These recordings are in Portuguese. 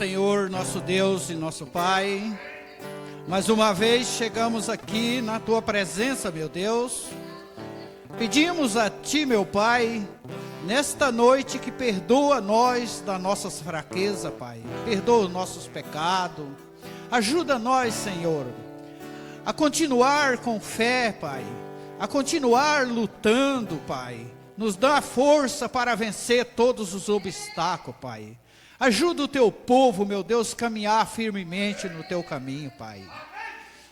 Senhor, nosso Deus e nosso Pai. Mais uma vez chegamos aqui na Tua presença, meu Deus. Pedimos a Ti, meu Pai, nesta noite que perdoa nós das nossas fraquezas, Pai. Perdoa os nossos pecados. Ajuda nós, Senhor, a continuar com fé, Pai. A continuar lutando, Pai. Nos dá força para vencer todos os obstáculos, Pai. Ajuda o Teu povo, meu Deus, a caminhar firmemente no Teu caminho, Pai.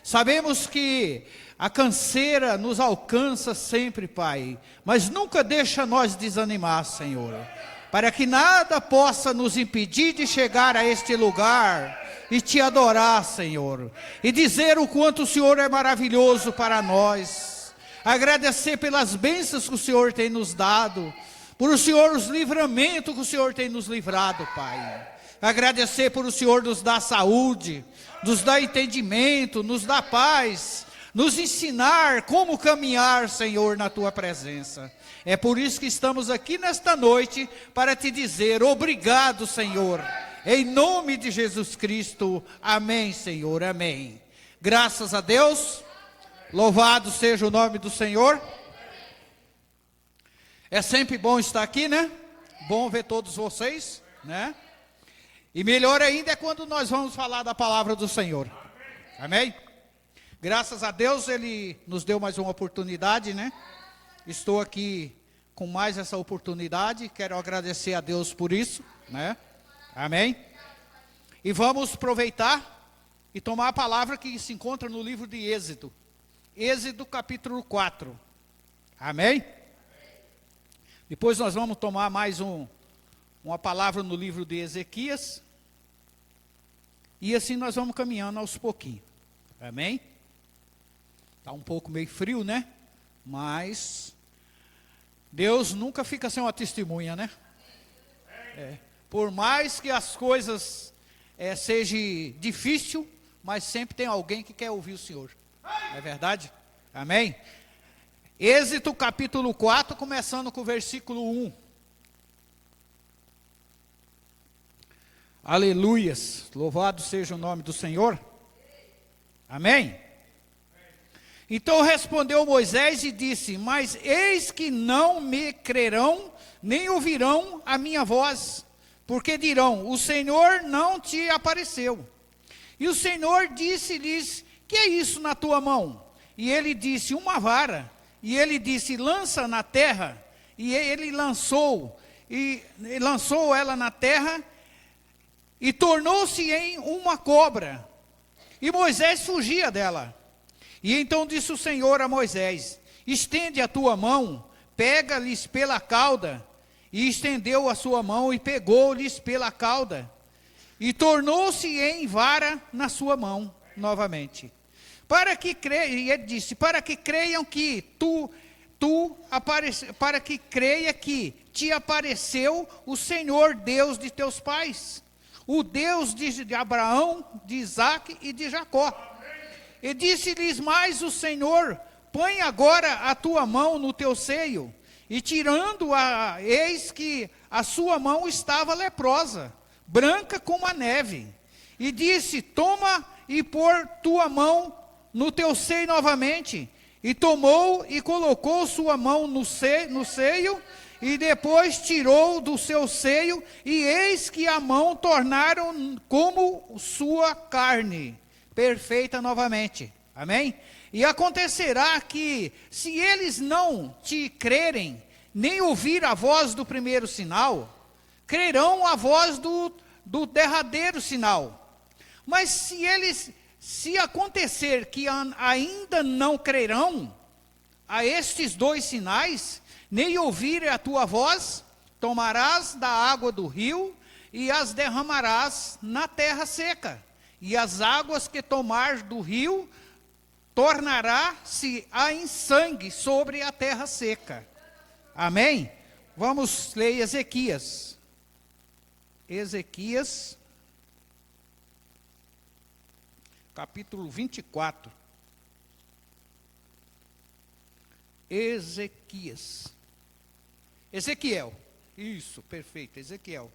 Sabemos que a canseira nos alcança sempre, Pai, mas nunca deixa nós desanimar, Senhor, para que nada possa nos impedir de chegar a este lugar e Te adorar, Senhor, e dizer o quanto o Senhor é maravilhoso para nós, agradecer pelas bênçãos que o Senhor tem nos dado, por o Senhor os livramentos que o Senhor tem nos livrado, Pai. Agradecer por o Senhor nos dar saúde, nos dar entendimento, nos dar paz, nos ensinar como caminhar, Senhor, na Tua presença. É por isso que estamos aqui nesta noite, para Te dizer obrigado, Senhor, em nome de Jesus Cristo. Amém, Senhor, amém. Graças a Deus, louvado seja o nome do Senhor. É sempre bom estar aqui, né? Bom ver todos vocês, né? E melhor ainda é quando nós vamos falar da palavra do Senhor. Amém? Graças a Deus Ele nos deu mais uma oportunidade, né? Estou aqui com mais essa oportunidade. Quero agradecer a Deus por isso, né? Amém? E vamos aproveitar e tomar a palavra que se encontra no livro de Êxodo. Êxodo capítulo 4. Amém? Depois nós vamos tomar mais uma palavra no livro de Ezequias. E assim nós vamos caminhando aos pouquinhos. Amém? Está um pouco meio frio, né? Mas Deus nunca fica sem uma testemunha, né? Por mais que as coisas sejam difíceis, mas sempre tem alguém que quer ouvir o Senhor. Não é verdade? Amém? Êxodo capítulo 4, começando com o versículo 1. Aleluias, louvado seja o nome do Senhor. Amém? Então respondeu Moisés e disse: mas eis que não me crerão, nem ouvirão a minha voz, porque dirão: o Senhor não te apareceu. E o Senhor disse-lhes: que é isso na tua mão? E ele disse: uma vara. E ele disse: lança na terra. E ele lançou ela na terra, e tornou-se em uma cobra. E Moisés fugia dela. E então disse o Senhor a Moisés: estende a tua mão, pega-lhes pela cauda. E estendeu a sua mão e pegou-lhes pela cauda. E tornou-se em vara na sua mão novamente. E ele disse: para que creiam que para que creia que te apareceu o Senhor Deus de teus pais, o Deus de Abraão, de Isaque e de Jacó. E disse-lhes mais o Senhor: põe agora a tua mão no teu seio. E tirando-a, eis que a sua mão estava leprosa, branca como a neve. E disse: toma e pôr tua mão no teu seio novamente. E tomou e colocou sua mão no seio, e depois tirou do seu seio, e eis que a mão tornaram como sua carne, perfeita novamente. Amém? E acontecerá que, se eles não te crerem, nem ouvir a voz do primeiro sinal, crerão a voz do derradeiro sinal. Mas se acontecer que ainda não crerão a estes dois sinais, nem ouvirem a tua voz, tomarás da água do rio e as derramarás na terra seca. E as águas que tomares do rio tornará-se em sangue sobre a terra seca. Amém? Vamos ler Ezequias. Ezequias, capítulo 24. Ezequiel. Isso, perfeito, Ezequiel.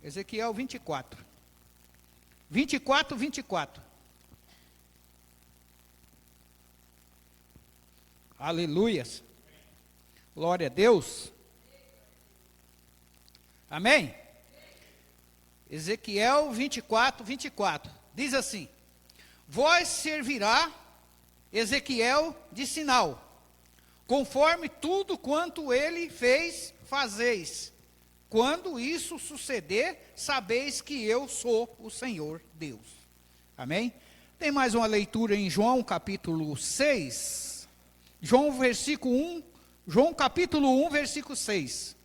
Ezequiel 24. 24, 24. Aleluias. Glória a Deus. Amém? Ezequiel 24, 24. Diz assim: vós servirá Ezequiel de sinal, conforme tudo quanto ele fez, fazeis. Quando isso suceder, sabeis que eu sou o Senhor Deus. Amém? Tem mais uma leitura em João capítulo 6. João capítulo 1, versículo 6.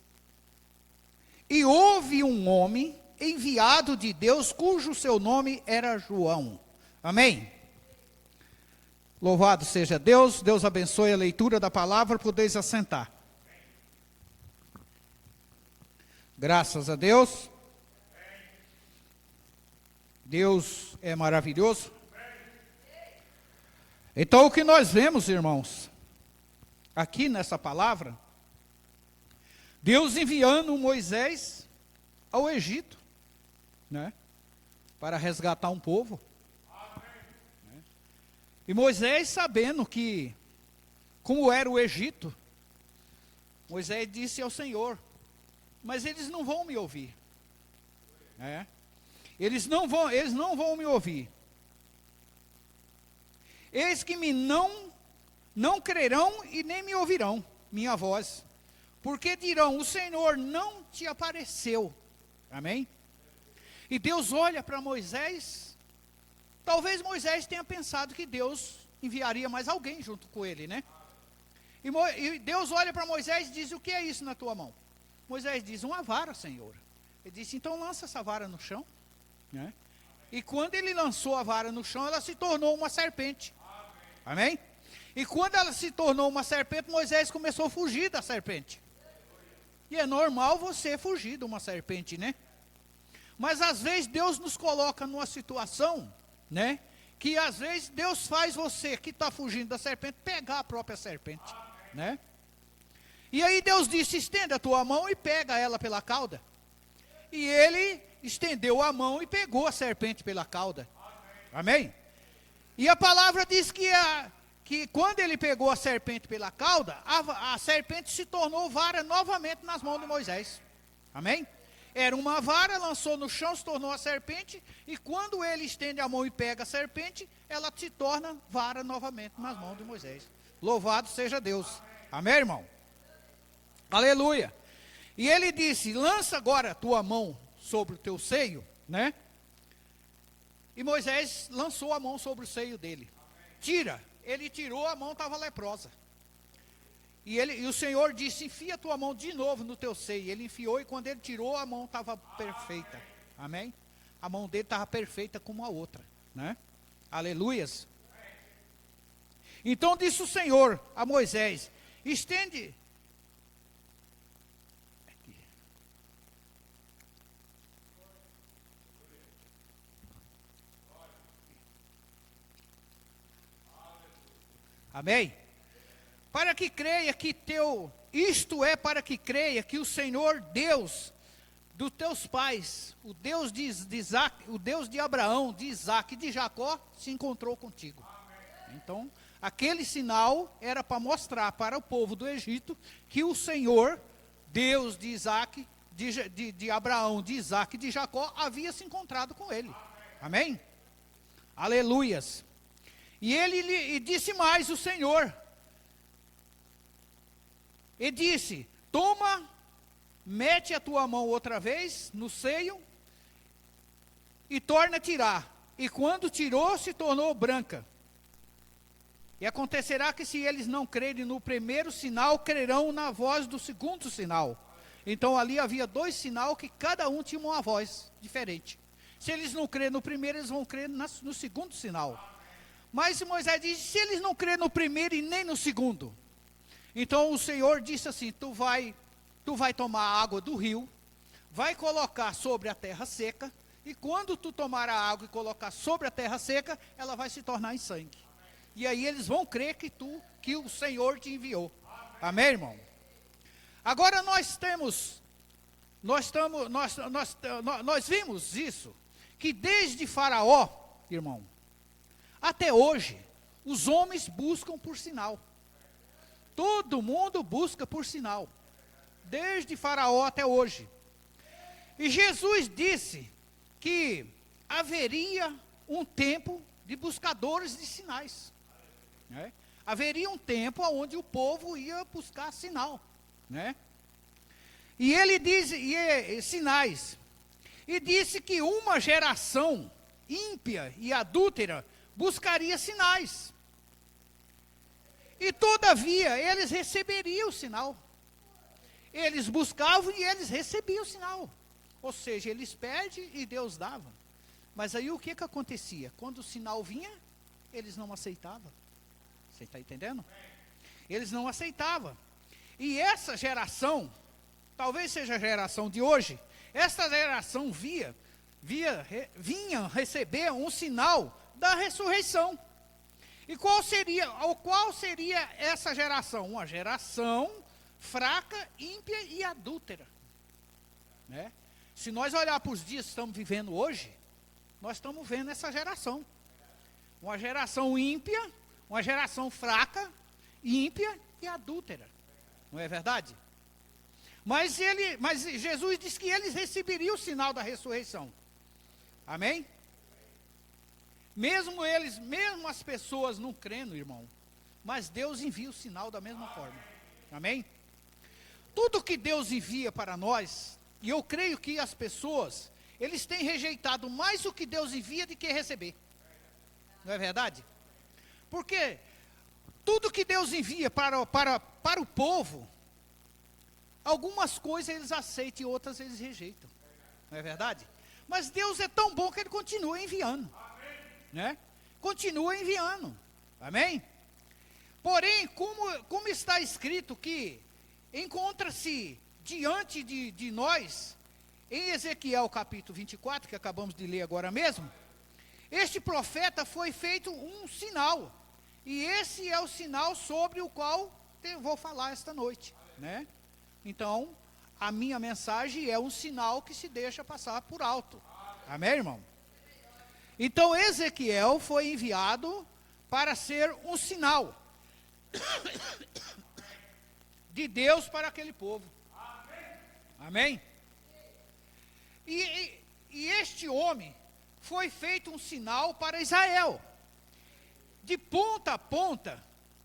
E houve um homem enviado de Deus, cujo seu nome era João. Amém? Louvado seja Deus. Deus abençoe a leitura da palavra. Podeis assentar. Graças a Deus. Deus é maravilhoso. Então, o que nós vemos, irmãos, aqui nessa palavra, Deus enviando Moisés ao Egito, né, para resgatar um povo. Né? E Moisés, sabendo que, como era o Egito, Moisés disse ao Senhor: mas eles não vão me ouvir. Né? Eles não vão me ouvir. Eis que não crerão e nem me ouvirão minha voz, porque dirão: o Senhor não te apareceu. Amém? E Deus olha para Moisés. Talvez Moisés tenha pensado que Deus enviaria mais alguém junto com ele, né? E Deus olha para Moisés e diz: o que é isso na tua mão? Moisés diz: uma vara, Senhor. Ele disse: então lança essa vara no chão. Né? E quando ele lançou a vara no chão, ela se tornou uma serpente. Amém? E quando ela se tornou uma serpente, Moisés começou a fugir da serpente. E é normal você fugir de uma serpente, né? Mas às vezes Deus nos coloca numa situação, né, que às vezes Deus faz você que está fugindo da serpente pegar a própria serpente, né? E aí Deus disse: estenda a tua mão e pega ela pela cauda. E ele estendeu a mão e pegou a serpente pela cauda. Amém? E a palavra diz que quando ele pegou a serpente pela cauda, a serpente se tornou vara novamente nas mãos de Moisés. Amém? Era uma vara, lançou no chão, se tornou a serpente. E quando ele estende a mão e pega a serpente, ela se torna vara novamente nas mãos de Moisés. Louvado seja Deus. Amém, irmão? Aleluia. E ele disse: lança agora a tua mão sobre o teu seio, né? E Moisés lançou a mão sobre o seio dele. Tira. Ele tirou, a mão estava leprosa. E o Senhor disse: enfia a tua mão de novo no teu seio. Ele enfiou, e quando ele tirou, a mão estava perfeita. Amém? A mão dele estava perfeita como a outra, né? Aleluias. Então disse o Senhor a Moisés: estende. Amém? Para que creia que isto é para que creia que o Senhor Deus dos teus pais, o Deus de Isaac, o Deus de Abraão, de Isaac e de Jacó, se encontrou contigo. Então, aquele sinal era para mostrar para o povo do Egito que o Senhor, Deus de Isaac, de Abraão, de Isaac e de Jacó, havia se encontrado com ele. Amém? Aleluias. E disse mais o Senhor. E disse: toma, mete a tua mão outra vez no seio e torna a tirar. E quando tirou, se tornou branca. E acontecerá que se eles não crerem no primeiro sinal, crerão na voz do segundo sinal. Então ali havia 2 sinais que cada um tinha uma voz diferente. Se eles não crerem no primeiro, eles vão crer no segundo sinal. Mas Moisés disse: se eles não crerem no primeiro e nem no segundo. Então o Senhor disse assim: tu vai tomar a água do rio, vai colocar sobre a terra seca, e quando tu tomar a água e colocar sobre a terra seca, ela vai se tornar em sangue. E aí eles vão crer que o Senhor te enviou. Amém, irmão? Agora nós temos nós vimos isso, que desde Faraó, irmão, até hoje, os homens buscam por sinal. Todo mundo busca por sinal, desde Faraó até hoje. E Jesus disse que haveria um tempo de buscadores de sinais, né? Haveria um tempo onde o povo ia buscar sinal, né? E ele diz, sinais, e disse que uma geração ímpia e adúltera buscaria sinais. E todavia, eles receberiam o sinal. Eles buscavam e eles recebiam o sinal. Ou seja, eles pedem e Deus dava. Mas aí o que acontecia? Quando o sinal vinha, eles não aceitavam. Você está entendendo? Eles não aceitavam. E essa geração, talvez seja a geração de hoje, essa geração vinha receber um sinal da ressurreição. E qual seria essa geração? Uma geração fraca, ímpia e adúltera, né? Se nós olhar para os dias que estamos vivendo hoje, nós estamos vendo essa geração. Uma geração ímpia, uma geração fraca, ímpia e adúltera. Não é verdade? Mas Jesus disse que eles receberiam o sinal da ressurreição. Amém? Mesmo as pessoas não crendo, irmão, mas Deus envia o sinal da mesma forma. Amém? Tudo que Deus envia para nós, e eu creio que as pessoas, eles têm rejeitado mais o que Deus envia do que receber. Não é verdade? Porque tudo que Deus envia para o povo, algumas coisas eles aceitam e outras eles rejeitam. Não é verdade? Mas Deus é tão bom que Ele continua enviando. Né? Continua enviando. Amém? Porém, como está escrito que encontra-se diante de nós, em Ezequiel capítulo 24, que acabamos de ler agora mesmo, este profeta foi feito um sinal. E esse é o sinal sobre o qual eu vou falar esta noite, né? Então, a minha mensagem é um sinal que se deixa passar por alto. Amém, irmão? Então, Ezequiel foi enviado para ser um sinal de Deus para aquele povo. Amém? E este homem foi feito um sinal para Israel. De ponta a ponta,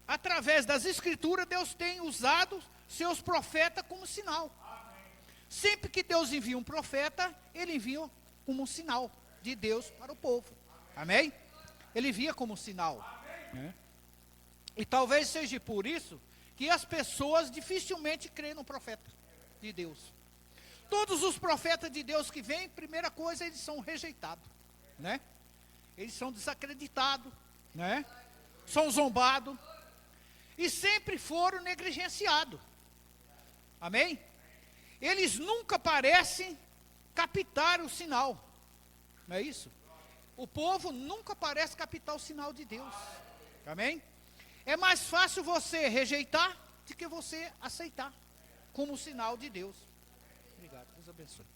através das escrituras, Deus tem usado seus profetas como sinal. Sempre que Deus envia um profeta, Ele envia como um sinal de Deus para o povo. Amém? Ele envia como sinal. Né? E talvez seja por isso que as pessoas dificilmente creem no profeta de Deus. Todos os profetas de Deus que vêm, primeira coisa, eles são rejeitados, né? Eles são desacreditados, né? São zombados e sempre foram negligenciados. Amém? Eles nunca parecem captar o sinal. Não é isso? O povo nunca parece captar o sinal de Deus. Amém? É mais fácil você rejeitar do que você aceitar como sinal de Deus. Obrigado, Deus abençoe.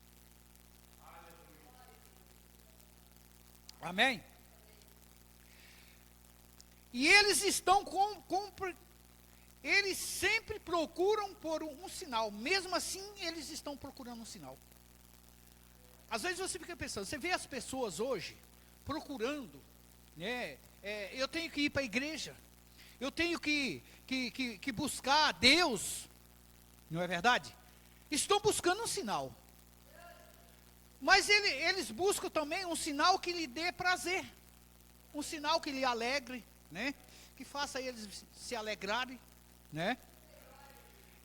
Amém? E eles estão eles sempre procuram por um sinal. Mesmo assim, eles estão procurando um sinal. Às vezes você fica pensando, você vê as pessoas hoje procurando, né? Eu tenho que ir para a igreja, eu tenho que buscar Deus, não é verdade? Estão buscando um sinal. Mas eles buscam também um sinal que lhe dê prazer, um sinal que lhe alegre, né? Que faça eles se alegrarem, né?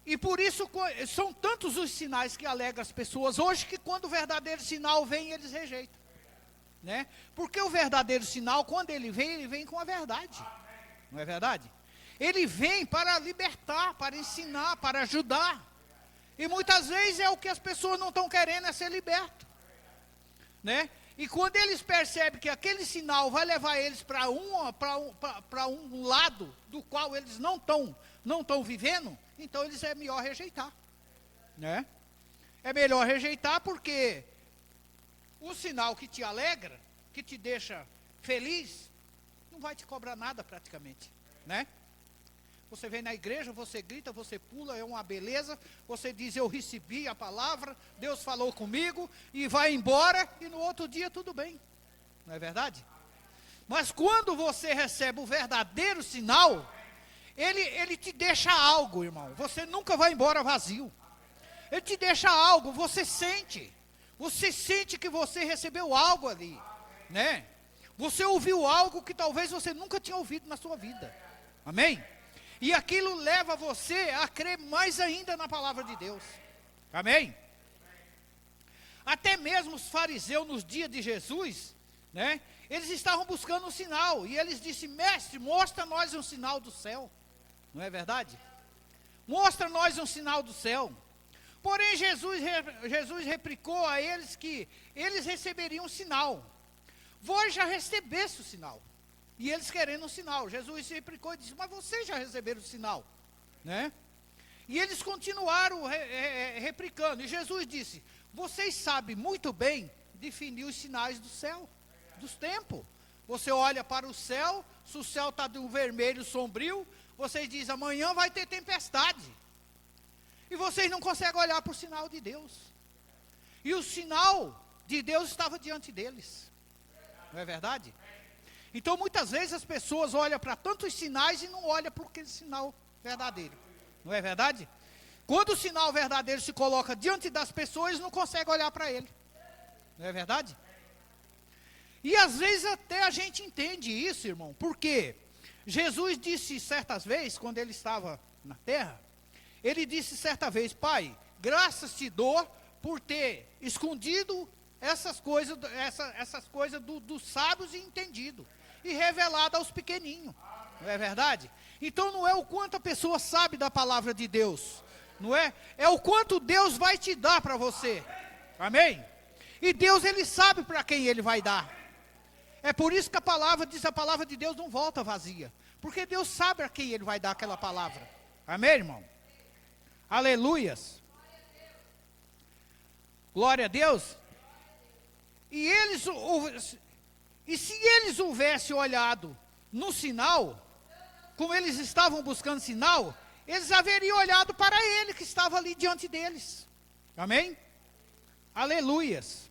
E por isso são tantos os sinais que alegram as pessoas hoje, que quando o verdadeiro sinal vem, eles rejeitam, né? Porque o verdadeiro sinal, quando ele vem com a verdade. Não é verdade? Ele vem para libertar, para ensinar, para ajudar. E muitas vezes é o que as pessoas não estão querendo, é ser liberto, né? E quando eles percebem que aquele sinal vai levar eles para um lado do qual eles não estão vivendo, então eles é melhor rejeitar, né? É melhor rejeitar, porque um sinal que te alegra, que te deixa feliz, não vai te cobrar nada praticamente, né? Você vem na igreja, você grita, você pula, é uma beleza. Você diz, eu recebi a palavra, Deus falou comigo, e vai embora, e no outro dia tudo bem. Não é verdade? Mas quando você recebe o verdadeiro sinal, ele te deixa algo, irmão. Você nunca vai embora vazio. Ele te deixa algo, você sente. Você sente que você recebeu algo ali, né? Você ouviu algo que talvez você nunca tinha ouvido na sua vida. Amém? E aquilo leva você a crer mais ainda na palavra de Deus. Amém? Até mesmo os fariseus nos dias de Jesus, né? Eles estavam buscando um sinal. E eles disseram, mestre, mostra-nós um sinal do céu. Não é verdade? Mostra-nós um sinal do céu. Porém, Jesus replicou a eles que eles receberiam um sinal. Vós já recebeste o sinal. E eles querendo um sinal. Jesus replicou e disse, mas vocês já receberam o sinal, né? E eles continuaram replicando. E Jesus disse, vocês sabem muito bem definir os sinais do céu, dos tempos. Você olha para o céu, se o céu está de um vermelho sombrio, vocês dizem, amanhã vai ter tempestade. E vocês não conseguem olhar para o sinal de Deus. E o sinal de Deus estava diante deles. Não é verdade? Então, muitas vezes as pessoas olham para tantos sinais e não olham para aquele sinal verdadeiro. Não é verdade? Quando o sinal verdadeiro se coloca diante das pessoas, eles não conseguem olhar para ele. Não é verdade? E às vezes até a gente entende isso, irmão. Porque Jesus disse certas vezes, quando ele estava na terra, ele disse certa vez, Pai, graças te dou por ter escondido essas coisas dos sábios e entendido. E revelado aos pequeninhos. Não é verdade? Então não é o quanto a pessoa sabe da palavra de Deus. Não é? É o quanto Deus vai te dar para você. Amém? E Deus, ele sabe para quem ele vai dar. É por isso que a palavra diz, a palavra de Deus não volta vazia. Porque Deus sabe a quem ele vai dar aquela palavra. Amém, irmão? Aleluias. Glória a Deus. E se eles houvessem olhado no sinal, como eles estavam buscando sinal, eles haveriam olhado para ele que estava ali diante deles. Amém? Aleluias.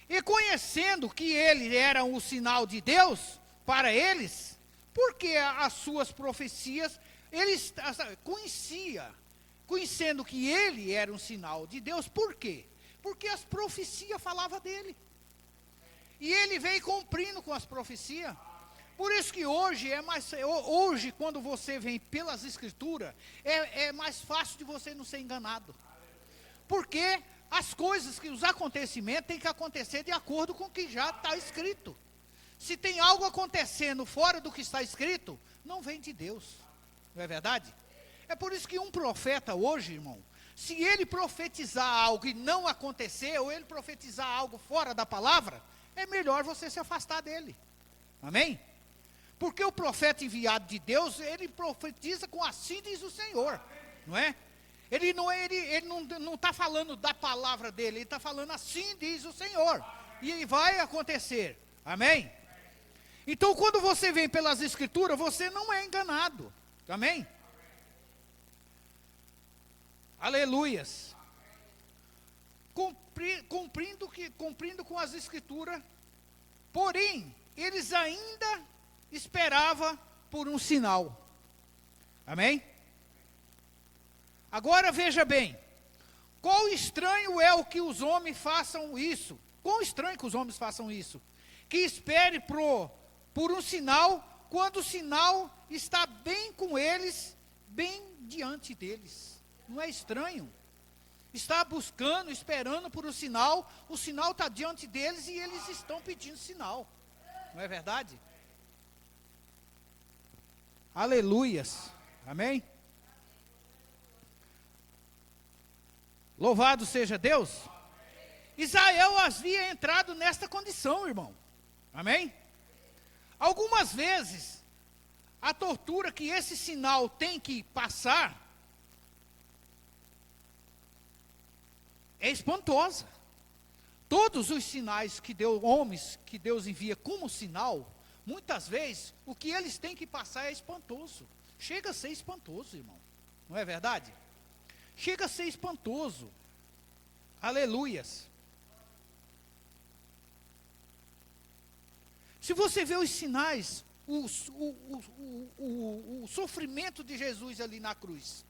E conhecendo que ele era um sinal de Deus para eles, porque as suas profecias, eles conhecendo que ele era um sinal de Deus, por quê? Porque as profecias falavam dele. E ele veio cumprindo com as profecias. Por isso que hoje quando você vem pelas escrituras, é mais fácil de você não ser enganado. Porque as coisas, os acontecimentos têm que acontecer de acordo com o que já está escrito. Se tem algo acontecendo fora do que está escrito, não vem de Deus. Não é verdade? É por isso que um profeta hoje, irmão, se ele profetizar algo e não acontecer, ou ele profetizar algo fora da palavra, é melhor você se afastar dele. Amém? Porque o profeta enviado de Deus, ele profetiza com assim diz o Senhor. Não é? Ele não está falando da palavra dele, ele está falando assim diz o Senhor. E vai acontecer. Amém? Então, quando você vem pelas escrituras, você não é enganado. Amém? Aleluias. Cumprindo com as escrituras, porém, eles ainda esperavam por um sinal. Amém? Agora veja bem, quão estranho é o que os homens façam isso. Quão estranho que os homens façam isso. Que espere por um sinal, quando o sinal está bem com eles, bem diante deles. Não é estranho? Está buscando, esperando por um sinal, o sinal está diante deles e eles estão pedindo sinal. Não é verdade? Aleluias. Amém? Louvado seja Deus. Israel havia entrado nesta condição, irmão. Amém? Algumas vezes, a tortura que esse sinal tem que passar, é espantosa. Todos os sinais que Deus, homens que Deus envia como sinal, muitas vezes, o que eles têm que passar é espantoso. Chega a ser espantoso, irmão. Não é verdade? Chega a ser espantoso. Aleluias. Se você vê os sinais, o sofrimento de Jesus ali na cruz.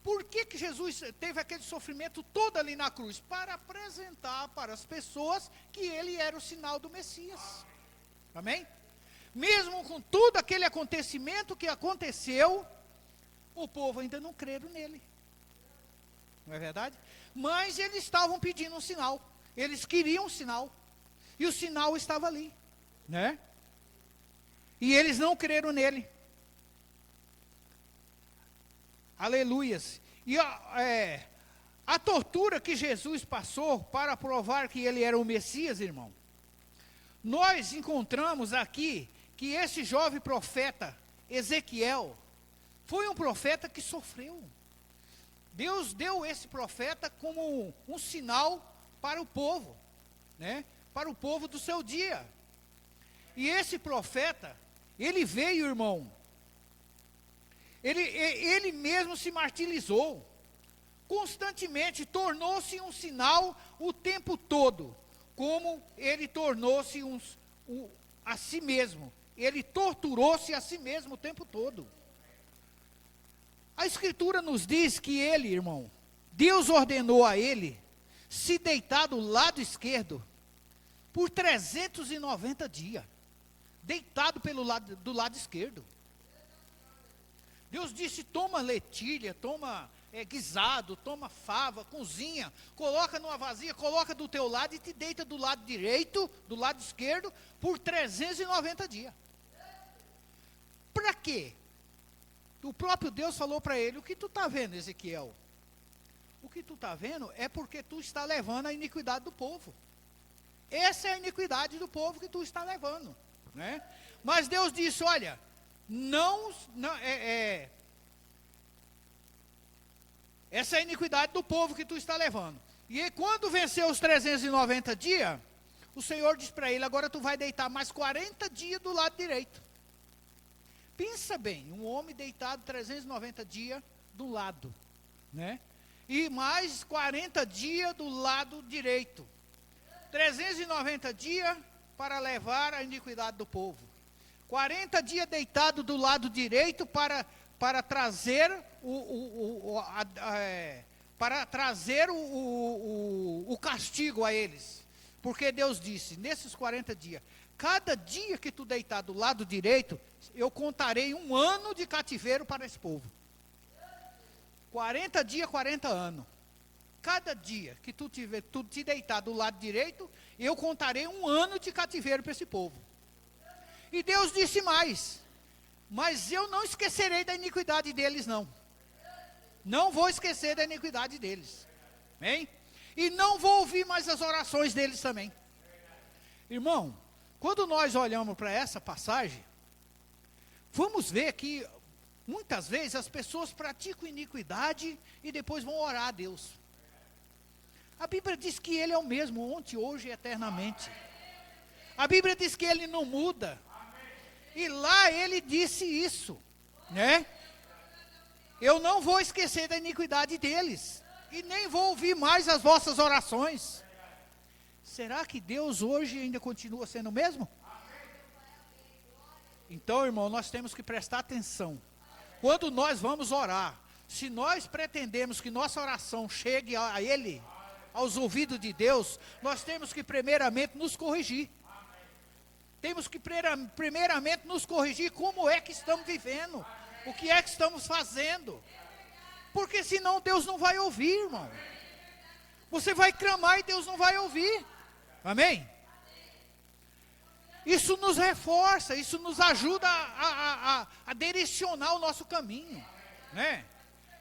Por que Jesus teve aquele sofrimento todo ali na cruz? Para apresentar para as pessoas que ele era o sinal do Messias. Amém? Mesmo com todo aquele acontecimento que aconteceu, o povo ainda não creram nele. Não é verdade? Mas eles estavam pedindo um sinal. Eles queriam um sinal. E o sinal estava ali. Né? E eles não creram nele. Aleluias. E a tortura que Jesus passou para provar que ele era o Messias, irmão. Nós encontramos aqui que esse jovem profeta, Ezequiel, foi um profeta que sofreu. Deus deu esse profeta como um sinal para o povo, né? Para o povo do seu dia. E esse profeta, ele veio, irmão, ele mesmo se martirizou, constantemente, tornou-se um sinal o tempo todo, como ele tornou-se a si mesmo, ele torturou-se a si mesmo o tempo todo. A Escritura nos diz que ele, irmão, Deus ordenou a ele se deitar do lado esquerdo por 390 dias, deitado do lado esquerdo. Deus disse, toma lentilha, toma guisado, toma fava, cozinha, coloca numa vasilha, coloca do teu lado e te deita do lado direito, do lado esquerdo, por 390 dias. Para quê? O próprio Deus falou para ele, o que tu está vendo, Ezequiel? O que tu está vendo é porque tu está levando a iniquidade do povo. Essa é a iniquidade do povo que tu está levando, né? Mas Deus disse, olha, essa é a iniquidade do povo que tu está levando. E aí, quando venceu os 390 dias, o Senhor disse para ele, agora tu vai deitar mais 40 dias do lado direito. Pensa bem, um homem deitado 390 dias do lado, né? E mais 40 dias do lado direito. 390 dias para levar a iniquidade do povo. 40 dias deitado do lado direito para trazer o castigo a eles. Porque Deus disse, nesses 40 dias, cada dia que tu deitar do lado direito, eu contarei 1 ano de cativeiro para esse povo. 40 dias, 40 anos. Cada dia que tu te deitar do lado direito, eu contarei 1 ano de cativeiro para esse povo. E Deus disse mais, mas eu não esquecerei da iniquidade deles, não. Não vou esquecer da iniquidade deles. Amém? E não vou ouvir mais as orações deles também. Irmão, quando nós olhamos para essa passagem, vamos ver que muitas vezes as pessoas praticam iniquidade e depois vão orar a Deus. A Bíblia diz que Ele é o mesmo, ontem, hoje e eternamente. A Bíblia diz que Ele não muda. E lá Ele disse isso, né? Eu não vou esquecer da iniquidade deles. E nem vou ouvir mais as vossas orações. Será que Deus hoje ainda continua sendo o mesmo? Então, irmão, nós temos que prestar atenção. Quando nós vamos orar, se nós pretendemos que nossa oração chegue a Ele, aos ouvidos de Deus, nós temos que primeiramente nos corrigir. Temos que primeiramente nos corrigir como é que estamos vivendo, o que é que estamos fazendo. Porque senão Deus não vai ouvir, irmão. Você vai clamar e Deus não vai ouvir. Amém? Isso nos reforça, isso nos ajuda a direcionar o nosso caminho, né?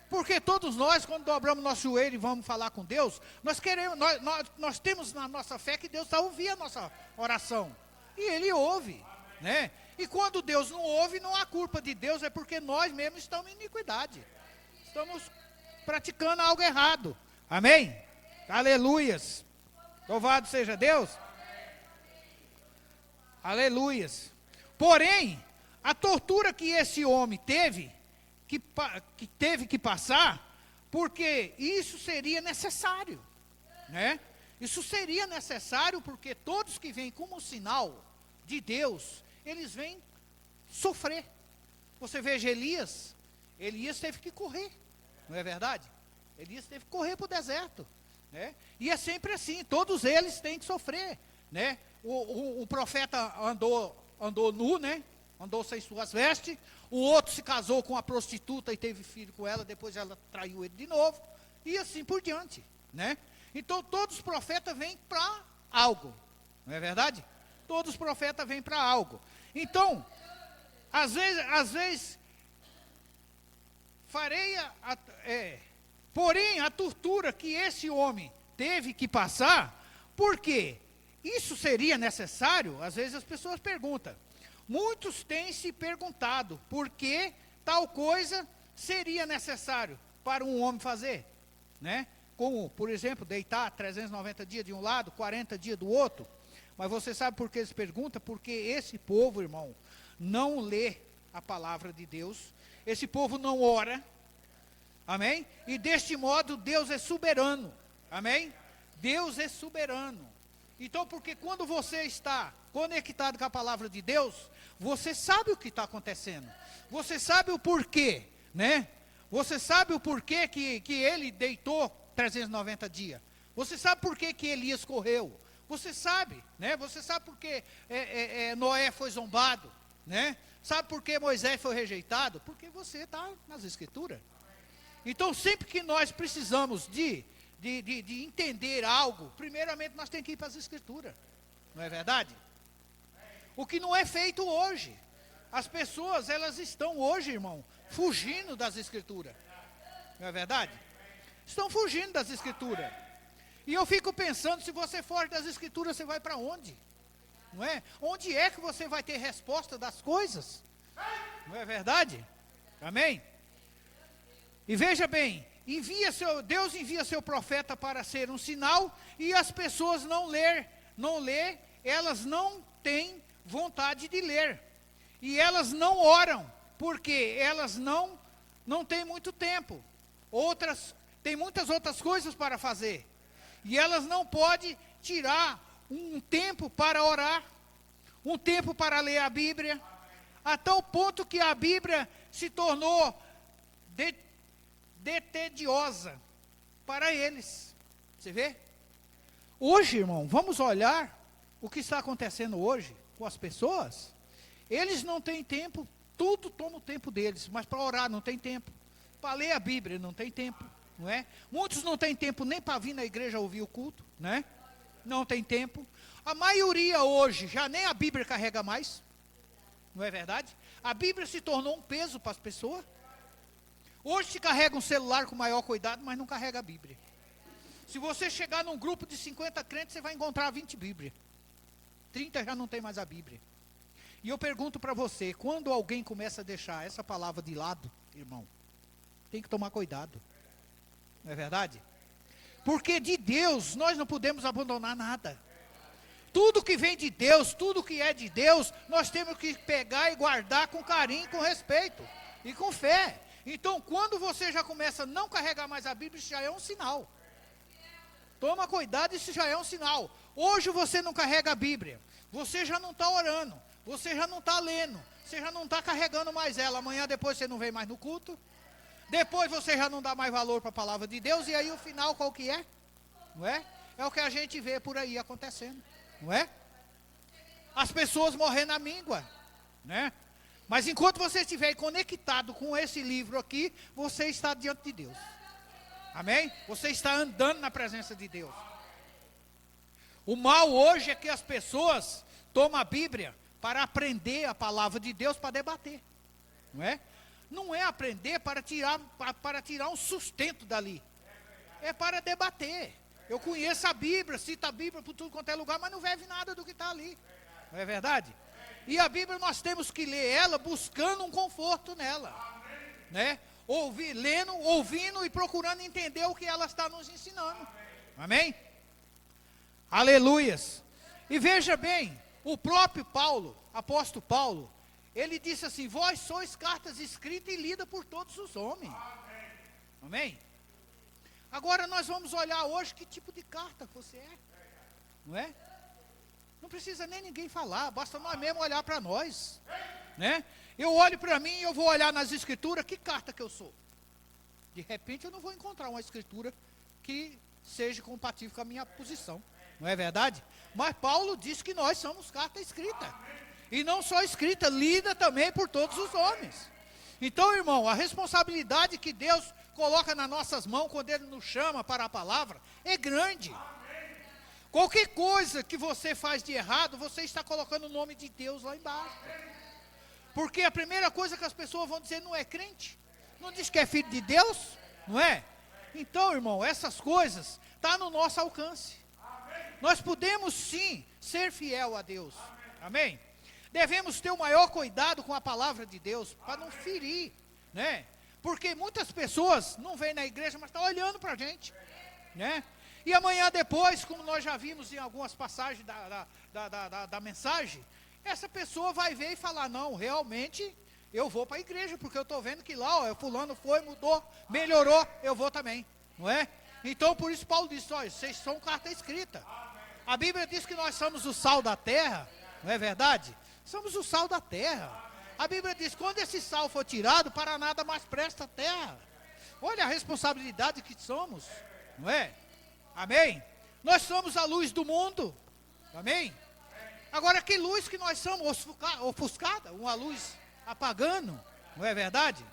Porque todos nós, quando dobramos nosso joelho e vamos falar com Deus, nós temos na nossa fé que Deus está ouvindo a nossa oração. E Ele ouve, né? E quando Deus não ouve, não há culpa de Deus, é porque nós mesmos estamos em iniquidade. Estamos praticando algo errado. Amém? Aleluias. Louvado seja Deus. Aleluias. Porém, a tortura que esse homem teve que passar, porque isso seria necessário, né? Isso seria necessário porque todos que vêm como sinal de Deus, eles vêm sofrer. Você veja Elias teve que correr, não é verdade? Elias teve que correr para o deserto, né? E é sempre assim, todos eles têm que sofrer, né? O profeta andou nu, né? Andou sem suas vestes. O outro se casou com a prostituta e teve filho com ela, depois ela traiu ele de novo, e assim por diante, né? Então todos os profetas vêm para algo, não é verdade? Todos os profetas vêm para algo. Então, às vezes porém a tortura que esse homem teve que passar, por quê? Isso seria necessário? Às vezes as pessoas perguntam. Muitos têm se perguntado por que tal coisa seria necessário para um homem fazer, né? Como, por exemplo, deitar 390 dias de um lado, 40 dias do outro. Mas você sabe por que eles perguntam? Porque esse povo, irmão, não lê a palavra de Deus. Esse povo não ora. Amém? E deste modo Deus é soberano. Amém? Deus é soberano. Então, porque quando você está conectado com a palavra de Deus, você sabe o que está acontecendo. Você sabe o porquê, né? Você sabe o porquê que ele deitou 390 dias. Você sabe por que Elias correu. Você sabe, né? Você sabe por que Noé foi zombado, né? Sabe por que Moisés foi rejeitado? Porque você está nas Escrituras. Então, sempre que nós precisamos de entender algo, primeiramente nós temos que ir para as Escrituras. Não é verdade? O que não é feito hoje. As pessoas, elas estão hoje, irmão, fugindo das Escrituras. Não é verdade? Estão fugindo das Escrituras. E eu fico pensando, se você foge das Escrituras, você vai para onde? Não é? Onde é que você vai ter resposta das coisas? Não é verdade? Amém? E veja bem, Deus envia seu profeta para ser um sinal, e as pessoas não lê, elas não têm vontade de ler. E elas não oram, porque elas não têm muito tempo. Tem muitas outras coisas para fazer. E elas não podem tirar um tempo para orar, um tempo para ler a Bíblia, a tal ponto que a Bíblia se tornou tediosa para eles. Você vê? Hoje, irmão, vamos olhar o que está acontecendo hoje com as pessoas. Eles não têm tempo, tudo toma o tempo deles, mas para orar não tem tempo, para ler a Bíblia não tem tempo, não é? Muitos não têm tempo nem para vir na igreja ouvir o culto, né? Não tem tempo. A maioria hoje já nem a Bíblia carrega mais, não é verdade? A Bíblia se tornou um peso para as pessoas. Hoje se carrega um celular com maior cuidado, mas não carrega a Bíblia. Se você chegar num grupo de 50 crentes, você vai encontrar 20 Bíblias. 30 já não tem mais a Bíblia. E eu pergunto para você, quando alguém começa a deixar essa palavra de lado, irmão, tem que tomar cuidado. Não é verdade? Porque de Deus nós não podemos abandonar nada. Tudo que vem de Deus, tudo que é de Deus, nós temos que pegar e guardar com carinho, com respeito e com fé. Então, quando você já começa a não carregar mais a Bíblia, isso já é um sinal. Toma cuidado, isso já é um sinal. Hoje você não carrega a Bíblia, você já não está orando, você já não está lendo, você já não está carregando mais ela. Amanhã depois você não vem mais no culto, depois você já não dá mais valor para a palavra de Deus, e aí o final qual que é? Não é? É o que a gente vê por aí acontecendo, não é? As pessoas morrendo à míngua, né? Mas enquanto você estiver conectado com esse livro aqui, você está diante de Deus. Amém? Você está andando na presença de Deus. O mal hoje é que as pessoas tomam a Bíblia para aprender a palavra de Deus, para debater. Não é? Não é aprender para tirar um sustento dali. É para debater. Eu conheço a Bíblia, cito a Bíblia por tudo quanto é lugar, mas não vive nada do que está ali. Não é verdade? E a Bíblia nós temos que ler ela buscando um conforto nela, né? Ouvindo e procurando entender o que ela está nos ensinando, Amém? Aleluias. E veja bem, o próprio Paulo, apóstolo Paulo, ele disse assim: vós sois cartas escritas e lidas por todos os homens. Amém? Agora nós vamos olhar hoje que tipo de carta você é. Não é? Não precisa nem ninguém falar, basta nós mesmos olhar para nós. Né? Eu olho para mim e eu vou olhar nas escrituras, que carta que eu sou. De repente eu não vou encontrar uma escritura que seja compatível com a minha posição. Não é verdade? Mas Paulo diz que nós somos carta escrita. E não só escrita, lida também por todos os homens. Então, irmão, a responsabilidade que Deus coloca nas nossas mãos quando Ele nos chama para a palavra é grande. Qualquer coisa que você faz de errado, você está colocando o nome de Deus lá embaixo. Porque a primeira coisa que as pessoas vão dizer: não é crente, não diz que é filho de Deus, não é? Então, irmão, essas coisas estão no nosso alcance. Nós podemos sim ser fiel a Deus. Amém? Devemos ter o maior cuidado com a palavra de Deus, para não ferir, né? Porque muitas pessoas não vêm na igreja, mas estão olhando para a gente, né? E amanhã depois, como nós já vimos em algumas passagens da mensagem, essa pessoa vai ver e falar: não, realmente eu vou para a igreja, porque eu estou vendo que lá, ó, fulano foi, mudou, melhorou, eu vou também, não é? Então por isso Paulo diz: olha, vocês são carta escrita. A Bíblia diz que nós somos o sal da terra, não é verdade? Somos o sal da terra. A Bíblia diz: quando esse sal for tirado, para nada mais presta a terra. Olha a responsabilidade que somos, não é? Amém? Nós somos a luz do mundo. Amém? Agora, que luz que nós somos? Ofuscada? Uma luz apagando, não é verdade?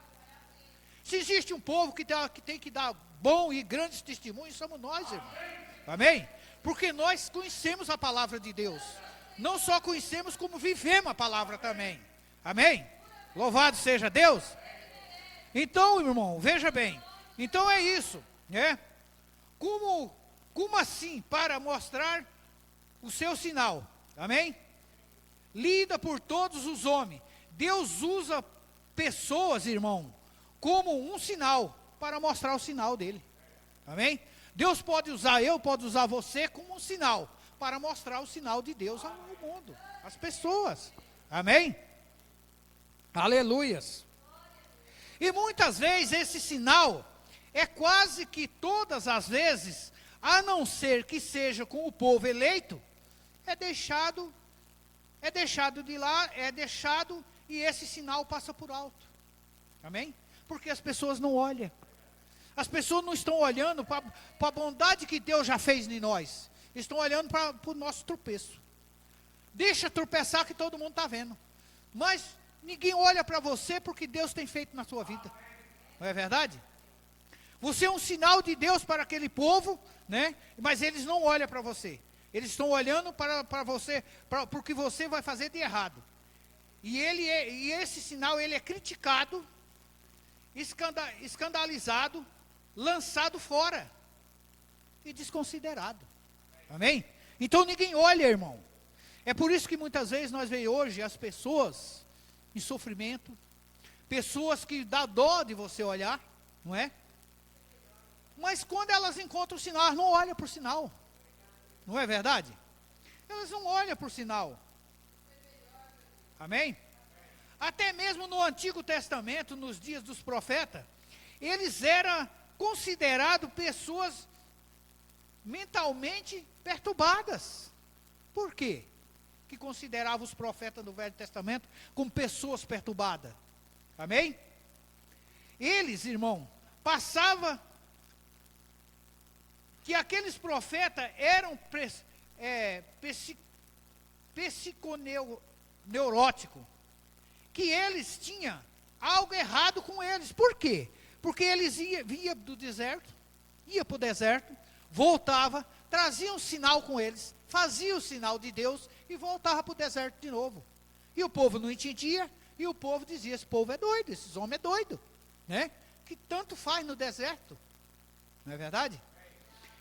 Se existe um povo que tem que dar bom e grandes testemunhos, somos nós, irmão. Amém? Porque nós conhecemos a palavra de Deus. Não só conhecemos, como vivemos a palavra também. Amém? Louvado seja Deus. Então, irmão, veja bem. Então é isso, né? Como assim? Para mostrar o seu sinal. Amém? Lida por todos os homens. Deus usa pessoas, irmão, como um sinal, para mostrar o sinal dele. Amém? Deus pode usar pode usar você como um sinal, para mostrar o sinal de Deus ao mundo, às pessoas. Amém? Aleluias. E muitas vezes esse sinal é quase que todas as vezes, a não ser que seja com o povo eleito, é deixado de lá, e esse sinal passa por alto. Amém? Porque as pessoas não olham. As pessoas não estão olhando para a bondade que Deus já fez em nós. Estão olhando para o nosso tropeço. Deixa tropeçar que todo mundo está vendo. Mas ninguém olha para você porque Deus tem feito na sua vida. Não é verdade? Você é um sinal de Deus para aquele povo, né? Mas eles não olham para você. Eles estão olhando para você, para o que você vai fazer de errado. E esse sinal ele é criticado, escandalizado, lançado fora e desconsiderado. Amém? Então ninguém olha, irmão. É por isso que muitas vezes nós vemos hoje as pessoas em sofrimento, pessoas que dá dó de você olhar, não é? Mas quando elas encontram o sinal, elas não olham por sinal. Não é verdade? Elas não olham por sinal. Amém? Até mesmo no Antigo Testamento, nos dias dos profetas, eles eram considerados pessoas mentalmente perturbadas. Por quê? Que consideravam os profetas do Velho Testamento como pessoas perturbadas. Amém? Eles, irmão, passavam que aqueles profetas eram psiconeuróticos, que eles tinham algo errado com eles. Por quê? Porque eles vinham do deserto, ia para o deserto, voltava, trazia um sinal com eles, fazia o sinal de Deus e voltava para o deserto de novo. E o povo não entendia, e o povo dizia: esse povo é doido, esses homens é doido, né? Que tanto faz no deserto, não é verdade?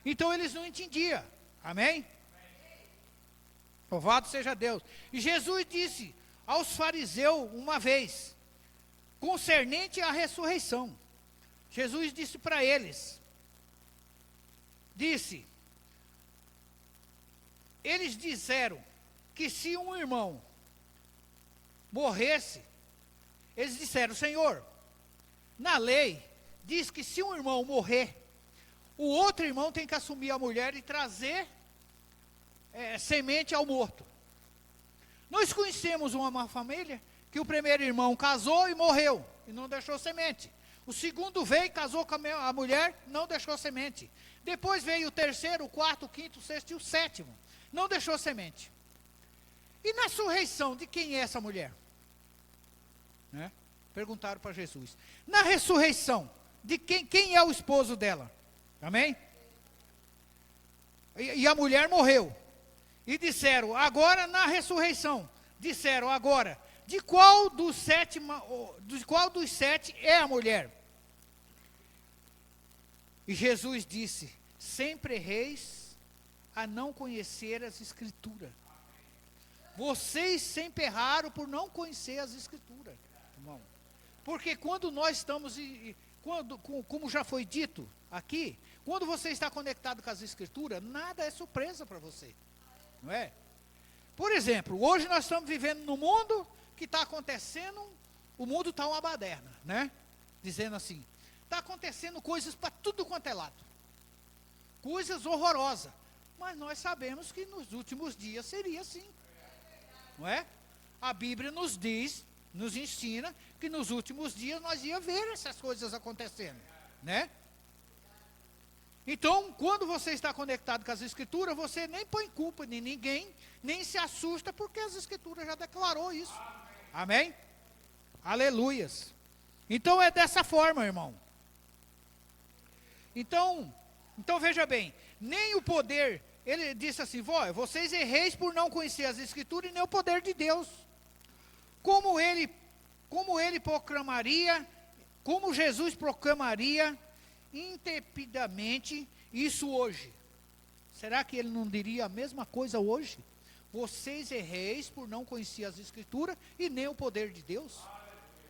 Então eles não entendiam, amém? Louvado seja Deus. E Jesus disse aos fariseus uma vez, concernente à ressurreição, Jesus disse para eles, disse: eles disseram que se um irmão morresse, eles disseram: Senhor, na lei diz que se um irmão morrer, o outro irmão tem que assumir a mulher e trazer semente ao morto. Nós conhecemos uma família que o primeiro irmão casou e morreu, e não deixou semente. O segundo veio e casou com a mulher, não deixou semente. Depois veio o terceiro, o quarto, o quinto, o sexto e o sétimo, não deixou semente. E na ressurreição, de quem é essa mulher? Né? Perguntaram para Jesus. Na ressurreição, de quem é o esposo dela? Amém? E a mulher morreu. E disseram, agora na ressurreição, disseram agora, de qual dos sete é a mulher? E Jesus disse, sempre erreis a não conhecer as Escrituras. Vocês sempre erraram por não conhecer as Escrituras, irmão. Porque quando nós estamos, como já foi dito aqui, quando você está conectado com as Escrituras, nada é surpresa para você, não é? Por exemplo, hoje nós estamos vivendo num mundo que está acontecendo, o mundo está uma baderna, né? Dizendo assim, está acontecendo coisas para tudo quanto é lado, coisas horrorosas, mas nós sabemos que nos últimos dias seria assim, não é? A Bíblia nos diz, nos ensina que nos últimos dias nós ia ver essas coisas acontecendo, né? Então, quando você está conectado com as Escrituras, você nem põe culpa em ninguém, nem se assusta, porque as Escrituras já declarou isso. Amém? Aleluias. Então é dessa forma, irmão. Então veja bem, nem o poder, ele disse assim, vocês erreis por não conhecer as Escrituras e nem o poder de Deus. Como ele proclamaria, como Jesus proclamaria intrepidamente isso hoje? Será que ele não diria a mesma coisa hoje? Vocês erreis por não conhecer as Escrituras e nem o poder de Deus.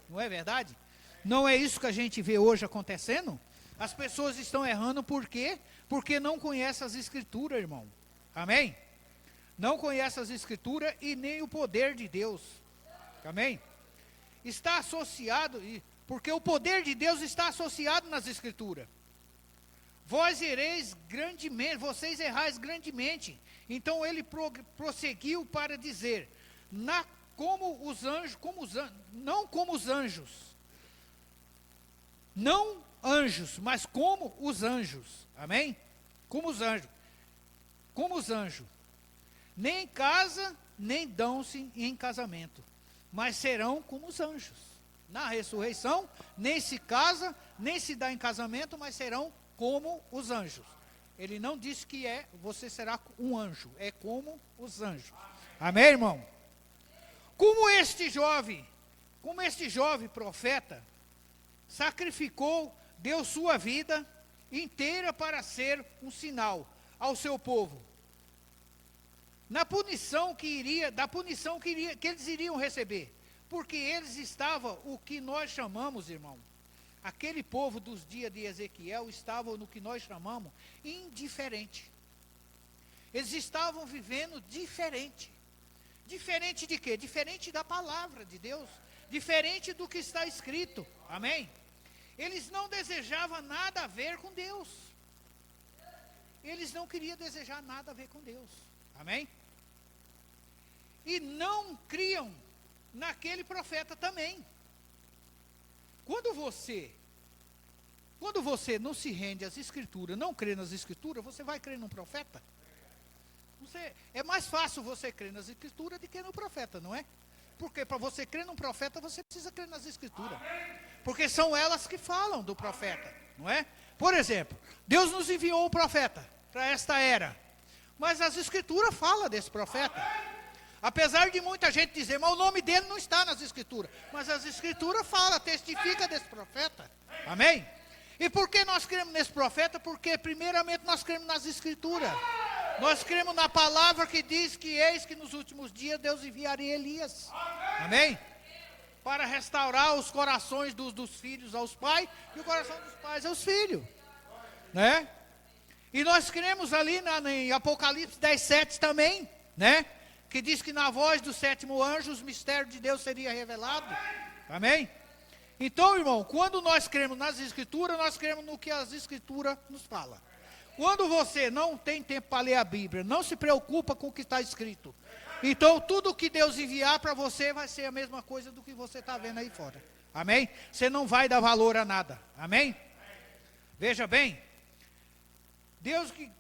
Não é verdade? Não é isso que a gente vê hoje acontecendo? As pessoas estão errando por quê? Porque não conhecem as Escrituras, irmão. Amém? Não conhecem as Escrituras e nem o poder de Deus. Amém? Está associado, porque o poder de Deus está associado nas Escrituras. Vocês errais grandemente. Então ele prosseguiu para dizer, não como os anjos, mas como os anjos. Amém? Como os anjos. Nem casa, nem dão-se em casamento, mas serão como os anjos. Na ressurreição, nem se casa, nem se dá em casamento, mas serão como os anjos. Ele não disse que você será um anjo, é como os anjos. Amém, irmão? Como este jovem profeta, sacrificou, deu sua vida inteira para ser um sinal ao seu povo, da punição que eles iriam receber, porque eles estavam, o que nós chamamos, irmão, aquele povo dos dias de Ezequiel estavam no que nós chamamos indiferente. Eles estavam vivendo diferente. Diferente de quê? Diferente da palavra de Deus, diferente do que está escrito. Amém? Eles não desejavam nada a ver com Deus. Eles não queriam desejar nada a ver com Deus. Amém? E não criam naquele profeta também. Quando você não se rende às Escrituras, não crê nas Escrituras, você vai crer num profeta? É mais fácil você crer nas Escrituras do que no profeta, não é? Porque para você crer num profeta, você precisa crer nas Escrituras. Porque são elas que falam do profeta, não é? Por exemplo, Deus nos enviou o profeta para esta era, mas as Escrituras falam desse profeta. Apesar de muita gente dizer, mas o nome dele não está nas Escrituras. Mas as Escrituras falam, testifica desse profeta. Amém? E por que nós cremos nesse profeta? Porque primeiramente nós cremos nas Escrituras. Nós cremos na palavra que diz que eis que nos últimos dias Deus enviaria Elias. Amém? Para restaurar os corações dos filhos aos pais e o coração dos pais aos filhos. Né? E nós cremos ali em Apocalipse 10:7 também, né? Que diz que na voz do sétimo anjo os mistérios de Deus seriam revelados. Amém? Então, irmão, quando nós cremos nas Escrituras, nós cremos no que as Escrituras nos falam. Quando você não tem tempo para ler a Bíblia, não se preocupa com o que está escrito. Então, tudo que Deus enviar para você vai ser a mesma coisa do que você está vendo aí fora. Amém? Você não vai dar valor a nada. Amém? Veja bem, Deus que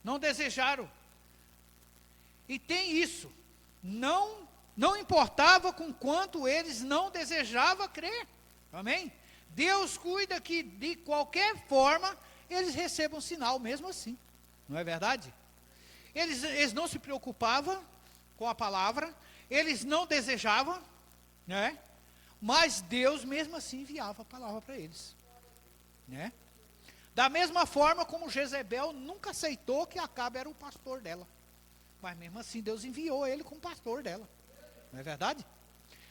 não desejaram. E tem isso. Não importava com quanto eles não desejavam crer. Amém? Deus cuida que de qualquer forma eles recebam sinal mesmo assim. Não é verdade? Eles não se preocupavam com a palavra. Eles não desejavam, né? Mas Deus mesmo assim enviava a palavra para eles, né? Da mesma forma como Jezebel nunca aceitou que Acabe era o pastor dela. Mas mesmo assim Deus enviou ele como pastor dela. Não é verdade?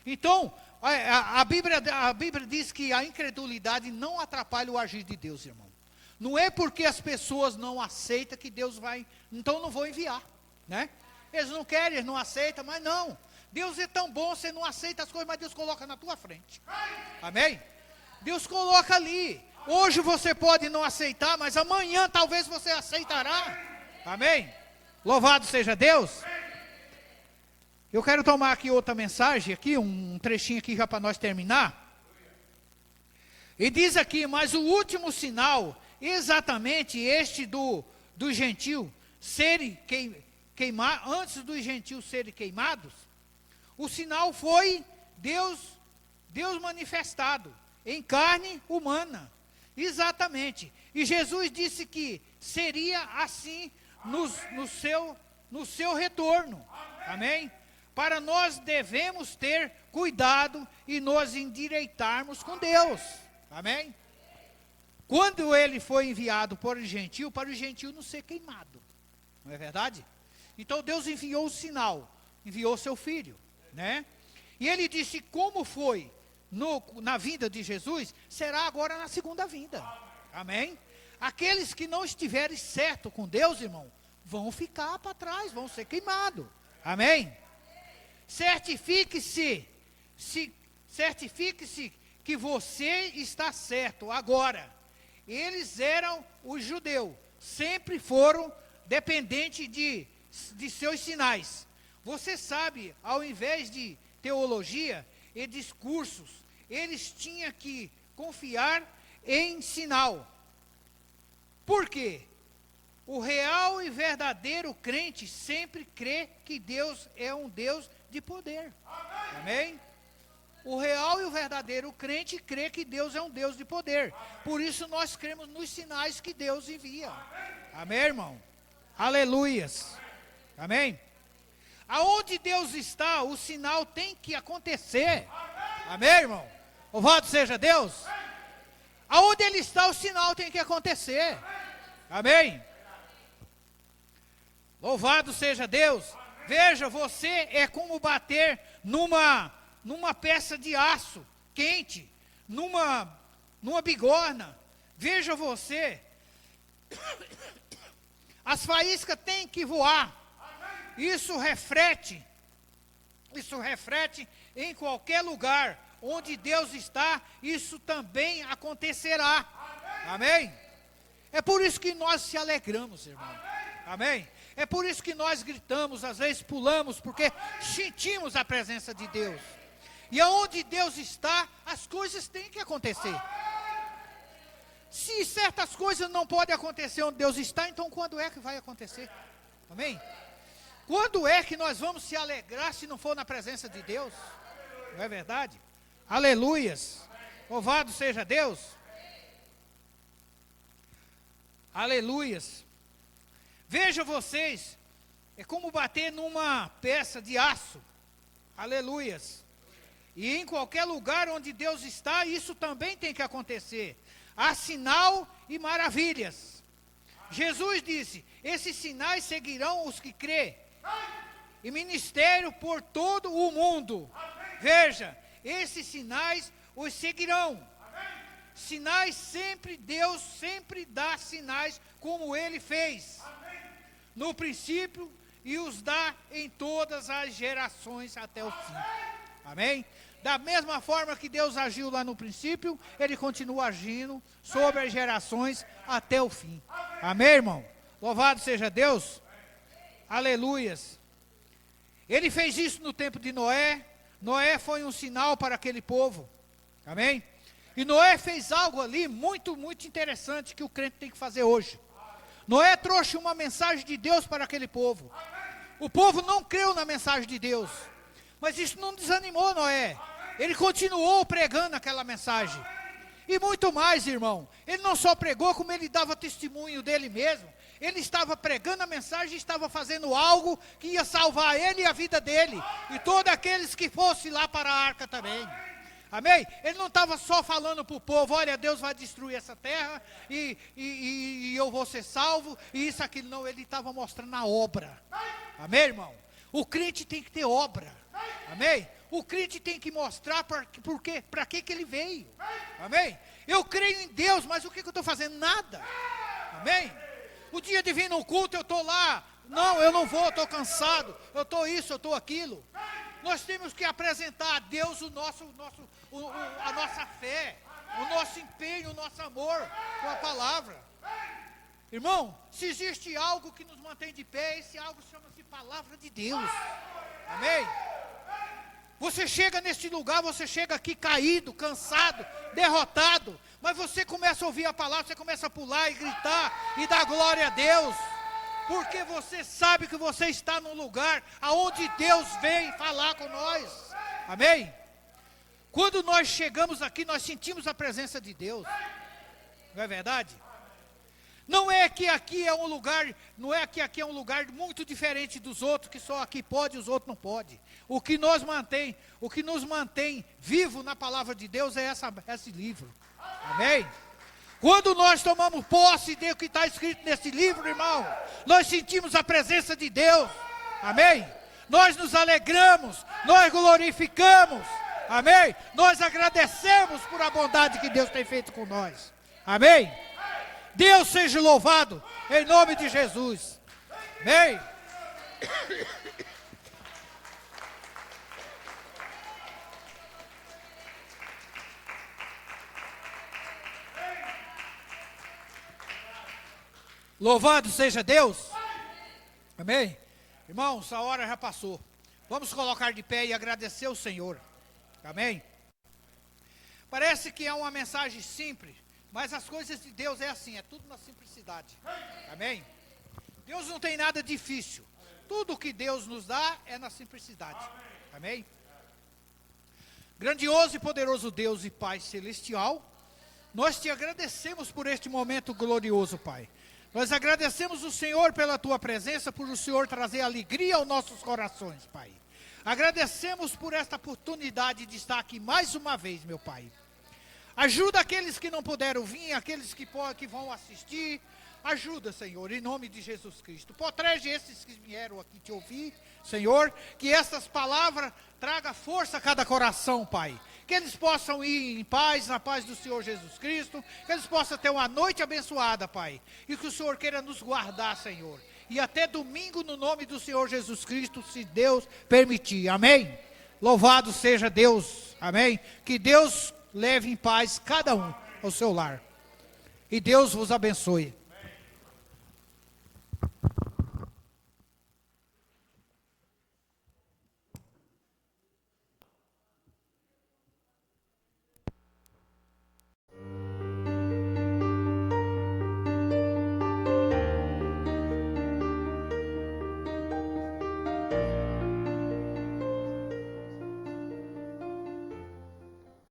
Então, a Bíblia diz que a incredulidade não atrapalha o agir de Deus, irmão. Não é porque as pessoas não aceitam que Deus vai, então não vou enviar, né? Eles não querem, eles não aceitam, mas não. Deus é tão bom, você não aceita as coisas, mas Deus coloca na tua frente. Amém? Deus coloca ali. Hoje você pode não aceitar, mas amanhã talvez você aceitará. Amém? Louvado seja Deus. Eu quero tomar aqui outra mensagem, aqui, um trechinho aqui já para nós terminar. E diz aqui, mas o último sinal, exatamente este do gentil serem queimados, antes dos gentios serem queimados, o sinal foi Deus manifestado em carne humana. Exatamente. E Jesus disse que seria assim no seu retorno. Amém? Para nós devemos ter cuidado e nos endireitarmos com Deus. Amém? Quando ele foi enviado para o gentil não ser queimado. Não é verdade? Então Deus enviou o sinal, enviou seu filho, né? E ele disse como foi na vinda de Jesus, será agora na segunda vinda. Amém? Aqueles que não estiverem certo com Deus, irmão, vão ficar para trás, vão ser queimados. Amém? Certifique-se que você está certo. Agora, eles eram os judeus, sempre foram dependentes de seus sinais. Você sabe, ao invés de teologia e discursos, eles tinham que confiar em sinal. Por quê? O real e verdadeiro crente sempre crê que Deus é um Deus de poder. Amém? O real e o verdadeiro crente crê que Deus é um Deus de poder. Por isso nós cremos nos sinais que Deus envia. Amém, irmão? Aleluias. Amém? Aonde Deus está, o sinal tem que acontecer. Amém, irmão? Louvado seja Deus. Aonde Ele está, o sinal tem que acontecer. Amém? Louvado seja Deus. Veja, você é como bater numa peça de aço quente, numa bigorna. Veja você, as faíscas têm que voar. Isso reflete em qualquer lugar onde Deus está, isso também acontecerá. Amém? É por isso que nós se alegramos, irmão. Amém? É por isso que nós gritamos, às vezes pulamos, porque sentimos a presença de Deus. E aonde Deus está, as coisas têm que acontecer. Se certas coisas não podem acontecer onde Deus está, então quando é que vai acontecer? Amém? Quando é que nós vamos se alegrar se não for na presença de Deus? Não é verdade? Aleluias. Louvado seja Deus. Aleluias. Veja vocês, é como bater numa peça de aço. Aleluias. E em qualquer lugar onde Deus está, isso também tem que acontecer. Há sinal e maravilhas. Jesus disse, esses sinais seguirão os que crê. E ministério por todo o mundo. Veja, esses sinais os seguirão. Sinais sempre, Deus sempre dá sinais como Ele fez. No princípio, e os dá em todas as gerações até o fim. Amém? Da mesma forma que Deus agiu lá no princípio, Ele continua agindo sobre as gerações até o fim. Amém, irmão? Louvado seja Deus. Aleluias. Ele fez isso no tempo de Noé. Noé foi um sinal para aquele povo. Amém? E Noé fez algo ali muito, muito interessante que o crente tem que fazer hoje. Noé trouxe uma mensagem de Deus para aquele povo. O povo não creu na mensagem de Deus. Mas isso não desanimou Noé. Ele continuou pregando aquela mensagem. E muito mais, irmão. Ele não só pregou, como ele dava testemunho dele mesmo. Ele estava pregando a mensagem e estava fazendo algo que ia salvar ele e a vida dele. E todos aqueles que fossem lá para a arca também. Amém? Ele não estava só falando para o povo, olha, Deus vai destruir essa terra e eu vou ser salvo, e isso, aquilo. Não, ele estava mostrando a obra. Amém, irmão? O crente tem que ter obra. Amém? O crente tem que mostrar para que ele veio. Amém? Eu creio em Deus, mas o que eu estou fazendo? Nada. Amém? O dia de vir no culto, eu estou lá. Não, eu não vou, estou cansado. Eu estou isso, eu estou aquilo. Nós temos que apresentar a Deus a nossa fé, o nosso empenho, o nosso amor com a palavra. Irmão, se existe algo que nos mantém de pé, esse algo chama-se palavra de Deus. Amém? Você chega neste lugar, você chega aqui caído, cansado, derrotado, mas você começa a ouvir a palavra, você começa a pular e gritar e dar glória a Deus. Porque você sabe que você está num lugar aonde Deus vem falar com nós. Amém? Quando nós chegamos aqui, nós sentimos a presença de Deus. Não é verdade? Não é que aqui é um lugar, não é que aqui é um lugar muito diferente dos outros, que só aqui pode e os outros não podem. O que nos mantém vivo na palavra de Deus é esse livro. Amém? Quando nós tomamos posse do que está escrito nesse livro, irmão, nós sentimos a presença de Deus. Amém? Nós nos alegramos, nós glorificamos. Amém? Nós agradecemos por a bondade que Deus tem feito com nós. Amém? Deus seja louvado em nome de Jesus. Amém? Louvado seja Deus. Amém? Irmãos, a hora já passou. Vamos colocar de pé e agradecer ao Senhor. Amém? Parece que é uma mensagem simples, mas as coisas de Deus é assim, é tudo na simplicidade. Amém? Deus não tem nada difícil. Tudo que Deus nos dá é na simplicidade. Amém? Grandioso e poderoso Deus e Pai celestial, nós te agradecemos por este momento glorioso, Pai. Nós agradecemos o Senhor pela tua presença, por o Senhor trazer alegria aos nossos corações, Pai. Agradecemos por esta oportunidade de estar aqui mais uma vez, meu Pai. Ajuda aqueles que não puderam vir, aqueles que vão assistir. Ajuda, Senhor, em nome de Jesus Cristo. Protege esses que vieram aqui te ouvir, Senhor. Que essas palavras tragam força a cada coração, Pai. Que eles possam ir em paz, na paz do Senhor Jesus Cristo. Que eles possam ter uma noite abençoada, Pai. E que o Senhor queira nos guardar, Senhor. E até domingo, no nome do Senhor Jesus Cristo, se Deus permitir. Amém? Louvado seja Deus. Amém? Que Deus leve em paz cada um ao seu lar. E Deus vos abençoe.